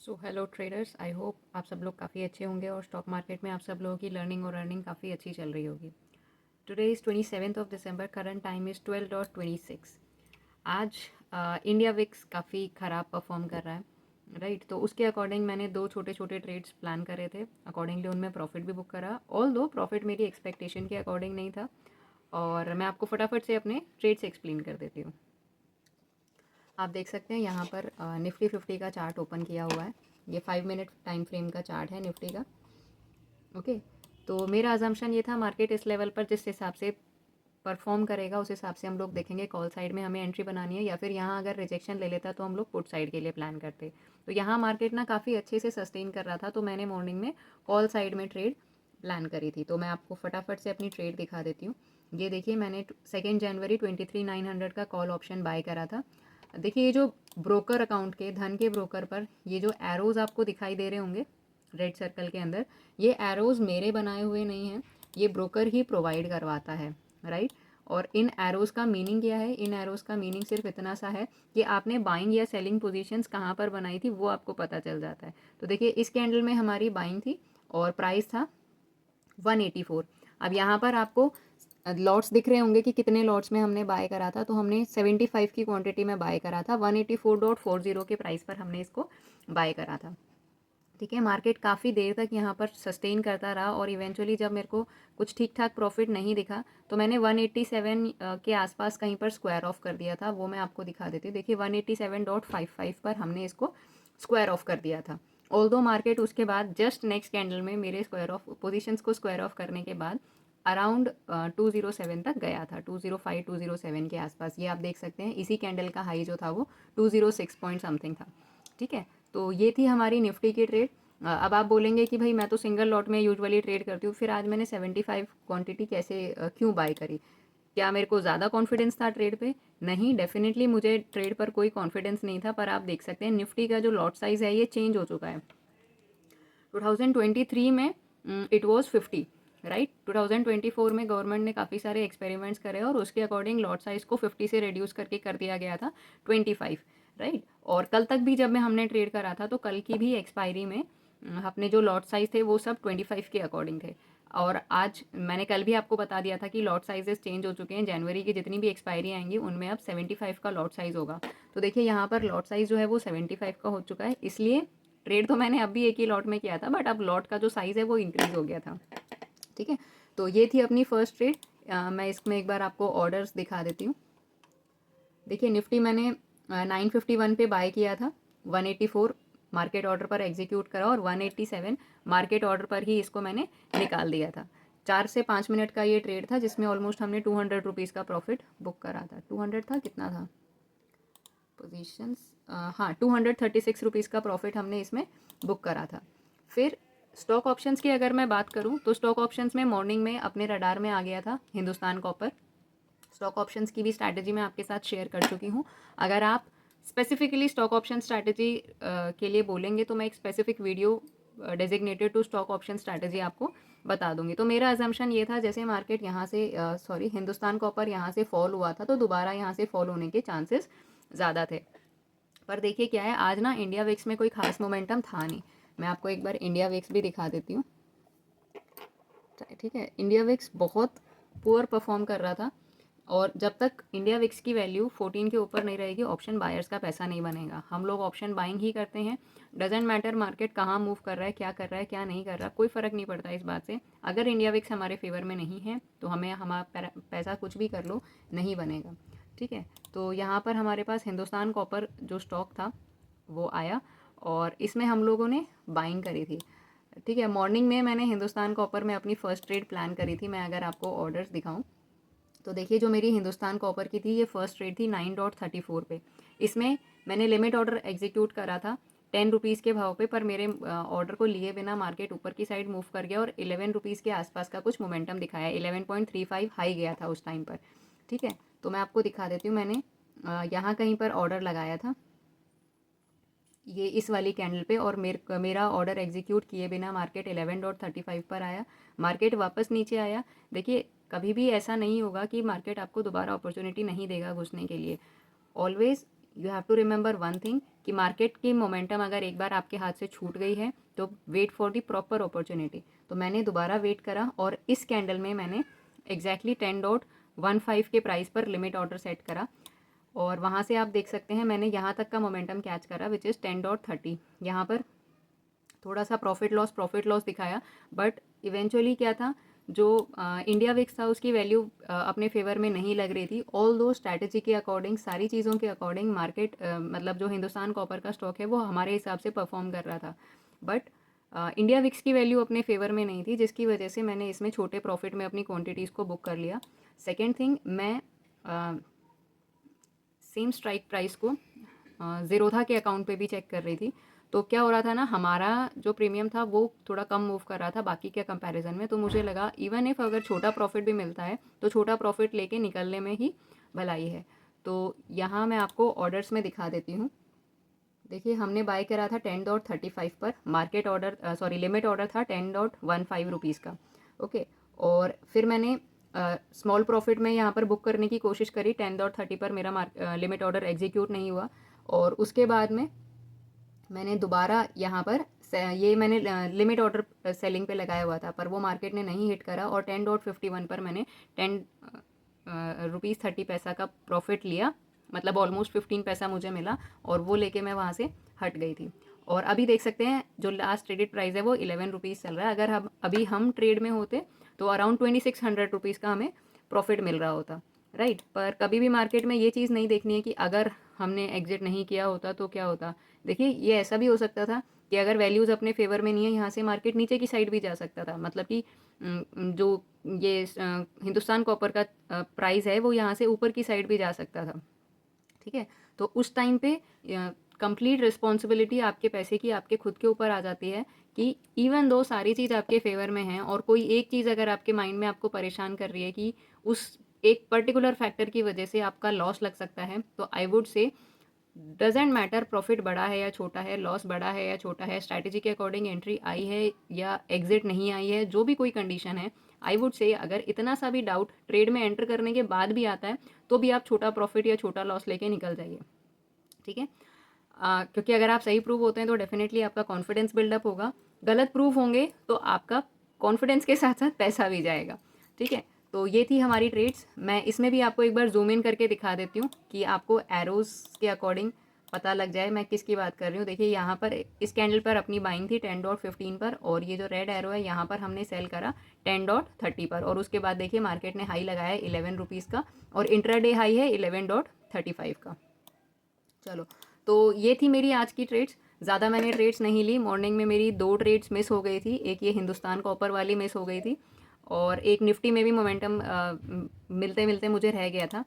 So hello traders, I hope आप सब लोग काफ़ी अच्छे होंगे और स्टॉक मार्केट में आप सब लोगों की लर्निंग और अर्निंग काफ़ी अच्छी चल रही होगी। Today is 27th of December, current time is 12:26। आज इंडिया विक्स काफ़ी ख़राब परफॉर्म कर रहा है, राइट। तो उसके अकॉर्डिंग मैंने दो छोटे छोटे ट्रेड्स प्लान करे थे, अकॉर्डिंगली उनमें प्रॉफिट भी बुक करा। ऑल दो प्रॉफिट मेरी एक्सपेक्टेशन के अकॉर्डिंग नहीं था, और मैं आपको फटाफट से अपने ट्रेड्स एक्सप्लेन कर देती हूँ। आप देख सकते हैं यहाँ पर निफ्टी 50 का चार्ट ओपन किया हुआ है। ये 5 मिनट टाइम फ्रेम का चार्ट है निफ्टी का। ओके, तो मेरा अजम्पशन ये था मार्केट इस लेवल पर जिस हिसाब से परफॉर्म करेगा उस हिसाब से हम लोग देखेंगे कॉल साइड में हमें एंट्री बनानी है, या फिर यहाँ अगर रिजेक्शन ले लेता तो हम लोग पुट साइड के लिए प्लान करते। तो यहाँ मार्केट ना काफ़ी अच्छे से सस्टेन कर रहा था, तो मैंने मॉर्निंग में कॉल साइड में ट्रेड प्लान करी थी। तो मैं आपको फटाफट से अपनी ट्रेड दिखा देती हूँ। ये देखिए, मैंने 2 जनवरी 23,900 का कॉल ऑप्शन बाय करा था। देखिए, ये जो ब्रोकर अकाउंट के धन के ब्रोकर पर ये जो एरोज़ आपको दिखाई दे रहे होंगे रेड सर्कल के अंदर, ये एरोज़ मेरे बनाए हुए नहीं हैं, ये ब्रोकर ही प्रोवाइड करवाता है, राइट। और इन एरोज़ का मीनिंग क्या है? इन एरोज़ का मीनिंग सिर्फ इतना सा है कि आपने बाइंग या सेलिंग पोजीशंस कहाँ पर बनाई थी वो आपको पता चल जाता है। तो देखिए, इस कैंडल में हमारी बाइंग थी और प्राइस था 184। अब यहाँ पर आपको लॉट्स दिख रहे होंगे कि कितने लॉट्स में हमने बाय करा था। तो हमने 75 की क्वांटिटी में बाय करा था, 184.40 के प्राइस पर हमने इसको बाय करा था। ठीक है, मार्केट काफ़ी देर तक यहाँ पर सस्टेन करता रहा और इवेंचुअली जब मेरे को कुछ ठीक ठाक प्रॉफिट नहीं दिखा तो मैंने 187 के आसपास कहीं पर स्क्वायर ऑफ कर दिया था। वो मैं आपको दिखा देती हूँ। देखिए, 187.55 पर हमने इसको स्क्वायर ऑफ कर दिया था। ऑल्दो मार्केट उसके बाद जस्ट नेक्स्ट कैंडल में मेरे स्क्वायर ऑफ पोजिशंस को स्क्वायर ऑफ करने के बाद अराउंड 207 तक गया था, 205 207 के आसपास। ये आप देख सकते हैं, इसी कैंडल का हाई जो था वो 206 पॉइंट समथिंग था। ठीक है, तो ये थी हमारी निफ्टी की ट्रेड। अब आप बोलेंगे कि भाई मैं तो सिंगल लॉट में यूजुअली ट्रेड करती हूँ, फिर आज मैंने 75 क्वांटिटी कैसे क्यों बाय करी? क्या मेरे को ज़्यादा कॉन्फिडेंस था ट्रेड पे? नहीं, डेफिनेटली मुझे ट्रेड पर कोई कॉन्फिडेंस नहीं था। पर आप देख सकते हैं निफ्टी का जो लॉट साइज़ है ये चेंज हो चुका है। 2023 में इट वॉज 50, राइट। 2024 में गवर्नमेंट ने काफ़ी सारे एक्सपेरिमेंट्स करे और उसके अकॉर्डिंग लॉट साइज़ को 50 से रिड्यूस करके कर दिया गया था 25, राइट। और कल तक भी जब मैं हमने ट्रेड करा था तो कल की भी एक्सपायरी में अपने जो लॉट साइज़ थे वो सब 25 के अकॉर्डिंग थे। और आज मैंने कल भी आपको बता दिया था कि लॉट साइजेस चेंज हो चुके हैं। जनवरी की जितनी भी एक्सपायरी आएंगी उनमें अब 75 का लॉट साइज़ होगा। तो देखिए, यहाँ पर लॉट साइज़ जो है वो 75 का हो चुका है। इसलिए ट्रेड तो मैंने अभी एक ही लॉट में किया था, बट अब लॉट का जो साइज़ है वो इंक्रीज़ हो गया था। ठीक है, तो ये थी अपनी फर्स्ट ट्रेड। मैं इसमें एक बार आपको ऑर्डर्स दिखा देती हूँ। देखिए, निफ्टी मैंने 951 पे बाय किया था, 184 मार्केट ऑर्डर पर एग्जीक्यूट करा और 187 मार्केट ऑर्डर पर ही इसको मैंने निकाल दिया था। 4 से 5 मिनट का ये ट्रेड था जिसमें ऑलमोस्ट हमने 200 रुपीज़ का प्रॉफिट बुक करा था। 200 था, कितना था पोजीशंस? हाँ, 236 रुपीज़ का प्रॉफिट हमने इसमें बुक करा था। फिर स्टॉक ऑप्शंस की अगर मैं बात करूँ तो स्टॉक ऑप्शंस में मॉर्निंग में अपने रडार में आ गया था हिंदुस्तान कॉपर। स्टॉक ऑप्शंस की भी स्ट्रैटेजी मैं आपके साथ शेयर कर चुकी हूँ। अगर आप स्पेसिफिकली स्टॉक ऑप्शन स्ट्रैटेजी के लिए बोलेंगे तो मैं एक specific video designated to stock option strategy आपको बता दूंगी। तो मेरा अजम्पशन ये था, जैसे मार्केट यहाँ से हिंदुस्तान कॉपर यहाँ से फॉल हुआ था तो दोबारा यहाँ से फॉल होने के चांसेस ज़्यादा थे। पर देखिए क्या है, आज ना इंडिया विक्स में कोई खास मोमेंटम था नहीं। मैं आपको एक बार इंडिया विक्स भी दिखा देती हूँ। ठीक है, इंडिया विक्स बहुत पुअर परफॉर्म कर रहा था, और जब तक इंडिया विक्स की वैल्यू 14 के ऊपर नहीं रहेगी ऑप्शन बायर्स का पैसा नहीं बनेगा। हम लोग ऑप्शन बाइंग ही करते हैं। डजेंट मैटर मार्केट कहाँ मूव कर रहा है, क्या कर रहा है, क्या नहीं कर रहा, कोई फ़र्क नहीं पड़ता इस बात से। अगर इंडिया विक्स हमारे फेवर में नहीं है तो हमें हमारा पैसा कुछ भी कर लो नहीं बनेगा। ठीक है, तो यहाँ पर हमारे पास हिंदुस्तान कॉपर जो स्टॉक था वो आया और इसमें हम लोगों ने बाइंग करी थी। ठीक है, मॉर्निंग में मैंने हिंदुस्तान कॉपर में अपनी फर्स्ट ट्रेड प्लान करी थी। मैं अगर आपको ऑर्डर्स दिखाऊं तो देखिए, जो मेरी हिंदुस्तान कॉपर की थी ये फर्स्ट ट्रेड थी 9.34 पे। इसमें मैंने लिमिट ऑर्डर एग्जीक्यूट करा था 10 रुपीज़ के भाव पे, पर मेरे ऑर्डर को लिए बिना मार्केट ऊपर की साइड मूव कर गया और 11 रुपीज़ के आसपास का कुछ मोमेंटम दिखाया। 11.35 हाई गया था उस टाइम पर। ठीक है, तो मैं आपको दिखा देती हूँ। मैंने यहाँ कहीं पर ऑर्डर लगाया था, ये इस वाली कैंडल पे, और मेरा ऑर्डर एग्जीक्यूट किए बिना मार्केट 11.35 पर आया। मार्केट वापस नीचे आया। देखिए, कभी भी ऐसा नहीं होगा कि मार्केट आपको दोबारा अपॉर्चुनिटी नहीं देगा घुसने के लिए। Always you have to remember one thing कि मार्केट की मोमेंटम अगर एक बार आपके हाथ से छूट गई है तो wait for the proper opportunity. तो मैंने दोबारा वेट करा और इस कैंडल में मैंने एग्जैक्टली 10.15 के प्राइस पर लिमिट ऑर्डर सेट करा और वहाँ से आप देख सकते हैं मैंने यहाँ तक का मोमेंटम कैच करा विच इज़ 10.30। यहाँ पर थोड़ा सा प्रॉफिट लॉस दिखाया, बट इवेंचुअली क्या था, जो इंडिया विक्स था उसकी वैल्यू अपने फेवर में नहीं लग रही थी। ऑल दो स्ट्रैटेजी के अकॉर्डिंग, सारी चीज़ों के अकॉर्डिंग मार्केट मतलब जो हिंदुस्तान कॉपर का स्टॉक है वो हमारे हिसाब से परफॉर्म कर रहा था, बट इंडिया विक्स की वैल्यू अपने फेवर में नहीं थी, जिसकी वजह से मैंने इसमें छोटे प्रॉफिट में अपनी क्वांटिटीज़ को बुक कर लिया। सेकेंड थिंग, मैं सेम स्ट्राइक प्राइस को ज़ीरोधा के अकाउंट पे भी चेक कर रही थी। तो क्या हो रहा था ना, हमारा जो प्रीमियम था वो थोड़ा कम मूव कर रहा था बाकी के कंपैरिजन में। तो मुझे लगा इवन इफ़ अगर छोटा प्रॉफिट भी मिलता है तो छोटा प्रॉफिट लेके निकलने में ही भलाई है। तो यहाँ मैं आपको ऑर्डर्स में दिखा देती हूँ। देखिए, हमने बाय करा था 10.35 पर, market order sorry limit order था 10.15 रुपीज़ का। ओके, और फिर मैंने स्मॉल प्रॉफिट में यहाँ पर बुक करने की कोशिश करी। 10.30 पर मेरा लिमिट ऑर्डर एग्जीक्यूट नहीं हुआ और उसके बाद में मैंने दोबारा यहाँ पर ये मैंने लिमिट ऑर्डर सेलिंग पे लगाया हुआ था, पर वो मार्केट ने नहीं हिट करा और 10.51 पर मैंने 10 रुपीज़ 30 पैसा का प्रॉफिट लिया, मतलब ऑलमोस्ट 15 पैसा मुझे मिला और वो लेके मैं वहाँ से हट गई थी। और अभी देख सकते हैं जो लास्ट ट्रेडेड प्राइस है वो 11 रुपीज़ चल रहा है। अगर हम अभी ट्रेड में होते तो अराउंड 2600 रुपीज़ का हमें प्रॉफिट मिल रहा होता, राइट। पर कभी भी मार्केट में ये चीज़ नहीं देखनी है कि अगर हमने एग्जिट नहीं किया होता तो क्या होता। देखिए, ये ऐसा भी हो सकता था कि अगर वैल्यूज़ अपने फेवर में नहीं है, यहाँ से मार्केट नीचे की साइड भी जा सकता था। मतलब कि जो ये हिंदुस्तान कॉपर का प्राइस है वो यहाँ से ऊपर की साइड भी जा सकता था, ठीक है। तो उस टाइम पे कंप्लीट रिस्पॉन्सिबिलिटी आपके पैसे की आपके खुद के ऊपर आ जाती है कि इवन दो सारी चीज़ आपके फेवर में है और कोई एक चीज़ अगर आपके माइंड में आपको परेशान कर रही है कि उस एक पर्टिकुलर फैक्टर की वजह से आपका लॉस लग सकता है, तो I would say doesn't matter profit बड़ा है या छोटा है, लॉस बड़ा है या छोटा है, स्ट्रैटेजी के अकॉर्डिंग एंट्री आई है या एग्जिट नहीं आई है, जो भी कोई कंडीशन है, आई वुड से अगर इतना सा भी डाउट ट्रेड में एंटर करने के बाद भी आता है तो भी आप छोटा प्रॉफिट या छोटा लॉस लेके निकल जाइए, ठीक है। क्योंकि अगर आप सही प्रूव होते हैं तो डेफिनेटली आपका कॉन्फिडेंस बिल्डअप होगा, गलत प्रूव होंगे तो आपका कॉन्फिडेंस के साथ साथ पैसा भी जाएगा, ठीक है। तो ये थी हमारी ट्रेड्स। मैं इसमें भी आपको एक बार जूम इन करके दिखा देती हूँ कि आपको एरोज के अकॉर्डिंग पता लग जाए मैं किसकी बात कर रही हूँ। देखिए, यहाँ पर इस कैंडल पर अपनी बाइंग थी 10.15 पर और ये जो रेड एरो है यहाँ पर हमने सेल करा 10.30 पर और उसके बाद देखिए मार्केट ने हाई लगाया 11 रुपीज़ का और इंट्राडे हाई है 11.35 का। चलो, तो ये थी मेरी आज की ट्रेड्स। ज़्यादा मैंने ट्रेड्स नहीं ली। मॉर्निंग में मेरी 2 ट्रेड्स मिस हो गई थी, एक ये हिंदुस्तान कॉपर वाली मिस हो गई थी और एक निफ्टी में भी मोमेंटम मिलते मिलते मुझे रह गया था,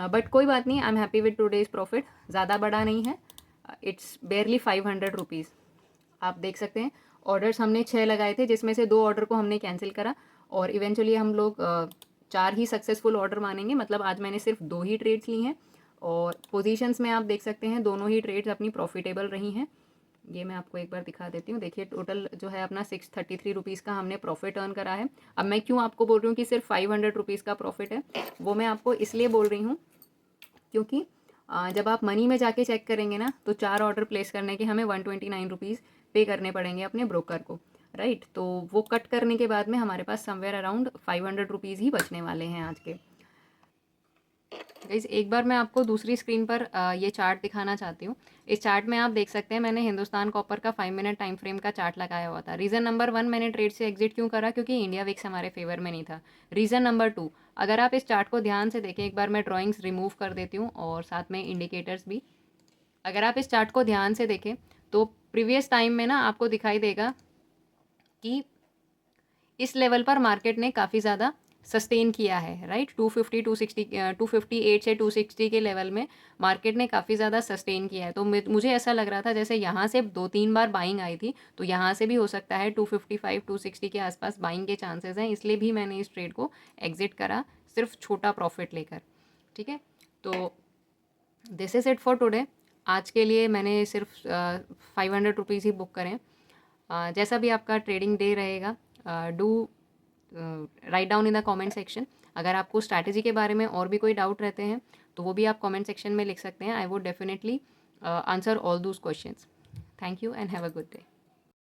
बट कोई बात नहीं, I am happy with today's profit. ज़्यादा बड़ा नहीं है, इट्स बेयरली 500 रुपीज़। आप देख सकते हैं ऑर्डर्स हमने 6 लगाए थे जिसमें से 2 ऑर्डर को हमने कैंसिल करा और इवेंचुअली हम लोग 4 ही सक्सेसफुल ऑर्डर मानेंगे, मतलब आज मैंने सिर्फ 2 ही ट्रेड्स ली हैं और पोजीशंस में आप देख सकते हैं दोनों ही ट्रेड्स अपनी प्रॉफिटेबल रही हैं। ये मैं आपको एक बार दिखा देती हूँ। देखिए, टोटल जो है अपना 633 रुपीज़ का हमने प्रॉफिट अर्न करा है। अब मैं क्यों आपको बोल रही हूँ कि सिर्फ 500 रुपीज़ का प्रॉफिट है, वो मैं आपको इसलिए बोल रही हूँ क्योंकि जब आप मनी में जाके चेक करेंगे ना तो 4 ऑर्डर प्लेस करने के हमें 129 रुपीज़ पे करने पड़ेंगे अपने ब्रोकर को, राइट। तो वो कट करने के बाद में हमारे पास समवेयर अराउंड 500 रुपीज़ ही बचने वाले हैं आज के। गाइस, एक बार मैं आपको दूसरी स्क्रीन पर ये चार्ट दिखाना चाहती हूँ। इस चार्ट में आप देख सकते हैं मैंने हिंदुस्तान कॉपर का 5 मिनट टाइम फ्रेम का चार्ट लगाया हुआ था। रीज़न नंबर 1, मैंने ट्रेड से एग्जिट क्यों करा, क्योंकि इंडिया विक्स हमारे फेवर में नहीं था। रीज़न नंबर 2, अगर आप इस चार्ट को ध्यान से देखें, एक बार मैं ड्राइंग्स रिमूव कर देती हूँ और साथ में इंडिकेटर्स भी। अगर आप इस चार्ट को ध्यान से देखें तो प्रीवियस टाइम में ना आपको दिखाई देगा कि इस लेवल पर मार्केट ने काफ़ी ज़्यादा सस्टेन किया है, राइट। 250 260 258 से 260 के लेवल में मार्केट ने काफ़ी ज़्यादा सस्टेन किया है। तो मुझे ऐसा लग रहा था जैसे यहाँ से 2-3 बार बाइंग आई थी, तो यहाँ से भी हो सकता है 255 260 के आसपास बाइंग के चांसेस हैं, इसलिए भी मैंने इस ट्रेड को एग्जिट करा सिर्फ छोटा प्रॉफिट लेकर, ठीक है। तो this is it for today. आज के लिए मैंने सिर्फ 500 रुपीज़ ही बुक करें। जैसा भी आपका ट्रेडिंग डे रहेगा, do write down in the comment section. अगर आपको स्ट्रैटेजी के बारे में और भी कोई डाउट रहते हैं तो वो भी आप कमेंट सेक्शन में लिख सकते हैं. I would definitely answer all those questions. Thank you and have a good day.